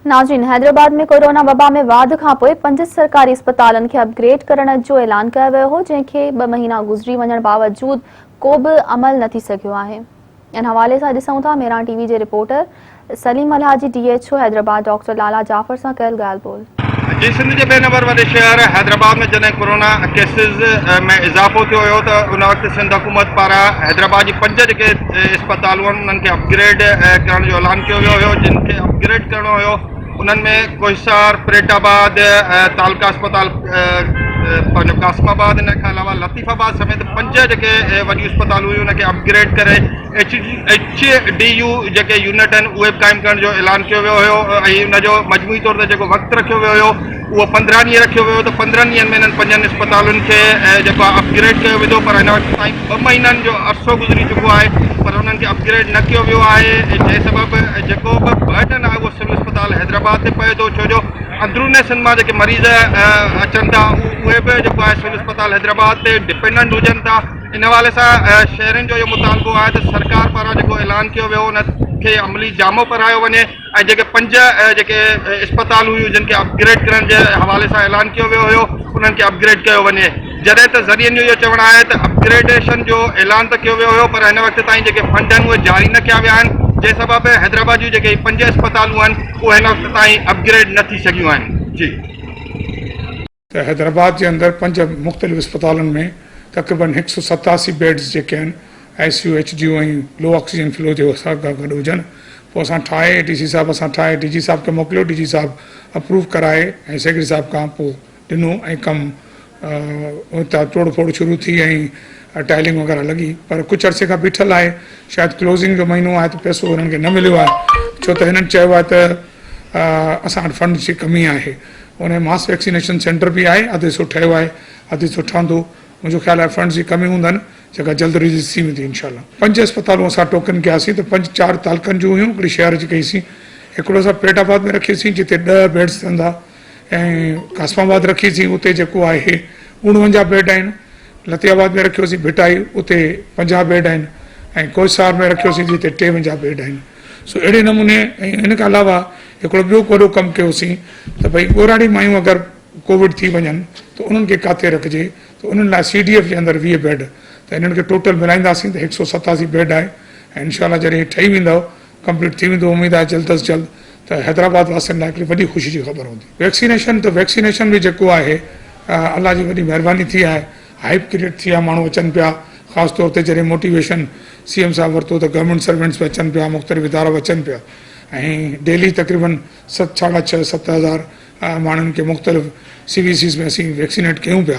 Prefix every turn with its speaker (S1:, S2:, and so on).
S1: नाज़रीन, हैदराबाद में कोरोना वबा में वाध खां पोइ 5 सरकारी अस्पतालनि खे अपग्रेड करण जो ऐलान कयो वियो हो, जंहिंखे 2 महीना गुज़री वञण बावजूद को बि अमल न थी सघियो आहे। इन हवाले सां ॾिसूं था मेरान टीवी जे reporter Saleem Alhaji DHO Hyderabad doctor Lala Jafar सां कयल ॻाल्हि ॿोल।
S2: जी, सिंध के बे नंबर वॾे शहर हैदराबाद में जैसे कोरोना केसिस में इजाफो थियो हो तो उन वक्त सिंध हुकूमत पारा हैदराबाद की 5 जेके अस्पतालूं उनके अपग्रेड करण जो ऐलान किया वियो हो, जिनके अपग्रेड करणो हो उन्हनि में कोहिसार, प्रेटाबाद, तालका अस्पताल, कासमाबाद, इन खां अलावा लतीफ़ाबाद समेत 5 जेके वॾियूं अस्पतालूं हुयूं उनखे अपग्रेड करे HDU जेके यूनिट आहिनि उहे बि क़ाइमु करण जो ऐलान कियो वियो हुयो ऐं उनजो मजमूई तौर ते जेको वक़्तु रखियो वियो हुयो उहो 15 ॾींहं रखियो वियो, तो 15 ॾींहंनि में इन्हनि 5 अस्पतालुनि खे जेको अपग्रेड कयो वेंदो, पर हिन वक़्त ताईं 2 महीननि जो अरसो गुज़री चुको आहे पर उन्हनि खे अपग्रेड न कयो वियो आहे, जंहिं सबबि जेको बि बर्डन आहे उहो सिविल अस्पताल हैदराबाद ते पए थो, छो जो अंदरूने सिंध मां जेके मरीज़ अचनि था उहे बि जेको आहे सिविल अस्पताल हैदराबाद ते डिपेंडेंट हुजनि था। इन हवाले सां शहरनि जो इहो मुतालबो आहे त सरकार पारां जेको ऐलान कियो वियो उनखे अमली जामो करायो वञे ऐं जेके 5 जेके अस्पताल हुयूं जिनखे अपग्रेड करण जे हवाले सां ऐलान कियो वियो हुयो उन्हनि खे अपग्रेड कयो वञे। जॾहिं त ज़रियनि जो इहो चवणु आहे त अपग्रेडेशन जो ऐलान त कयो वियो हुयो पर हिन वक़्त ताईं जेके फंड आहिनि उहे जारी न कया विया आहिनि, जंहिं सबबि हैदराबाद जूं जेके 5 अस्पतालूं आहिनि उहे हिन वक़्त ताईं अपग्रेड न थी सघियूं आहिनि। जी,
S3: हैदराबाद के अंदर 5 मुख़्तलिफ़ अस्पतालनि में तक़रीबन 187 बेड्स जेके आहिनि ICU HDU ऐं लो ऑक्सीजन फ्लो जो सां गॾु हुजनि, पोइ असां ठाहे DC साहब सां ठाहे DG साहब खे मोकिलियो, DG साहब अप्रूव कराए ऐं सेक्रेटरी साहब खां पोइ ॾिनो ऐं कमु उतां तोड़ फोड़ शुरू थी ऐं टाइलिंग वग़ैरह लॻी, पर कुझु अरसे खां बीठल आहे, शायदि क्लोज़िंग जो महीनो आहे त पैसो हुननि खे न मिलियो आहे, छो त हिननि चयो आहे त असां वटि फंड जी कमी आहे। उन मास वैक्सीनेशन सेंटर भी आहे, अधु हिसो ठहियो आहे, अधु हिसो ठहंदो, मुंहिंजो ख़्यालु आहे फंड्स जी कमी हूंदनि जेका जल्द रिलीज़ थी वेंदी इंशाल्लाह। 5 अस्पतालूं असां टोकन कयासीं त 4 तालकनि जूं हुयूं, हिकिड़ी शहर जी कईसीं, हिकिड़ो असां प्रेटाबाद में रखीसीं जिते 10 बेड्स रहंदा ऐं कासमाबाद रखीसीं उते जेको आहे 49 बेड आहिनि, लतियाबाद में रखियोसीं भिटाई उते 50 बेड आहिनि ऐं कोहिसार में रखियोसीं जिते 53 बेड आहिनि। सो अहिड़े नमूने ऐं इन खां अलावा हिकिड़ो ॿियो वॾो कमु कयोसीं त भई ॻोराड़ी मायूं अगरि कोविड थी वञनि त उन्हनि खे किथे रखिजे, त उन्हनि लाइ CDF जे अंदरि 20 बेड, त इन्हनि खे टोटल मिलाईंदासीं त 187 बेड आहे ऐं इंशाल्लाह जॾहिं ठही वेंदो कंप्लीट थी वेंदो, उमेदु आहे जल्द अज़ जल्द, त हैदराबाद वासियुनि लाइ हिकिड़ी वॾी ख़ुशी जी ख़बर हूंदी। वैक्सीनेशन बि जेको आहे अल्लाह जी वॾी महिरबानी थी आहे, हाइप क्रिएट थी आहे, माण्हू अचनि पिया, ख़ासि तौर ते जॾहिं मोटिवेशन CM साहब वरितो त गवर्नमेंट सर्वेंट्स बि अचनि पिया, मुख़्तलिफ़ इदारा बि अचनि पिया ऐं डेली तक़रीबन 6,500-7,000 माण्हुनि खे मुख़्तलिफ़ CVCs में असीं वैक्सीनेट कयूं पिया।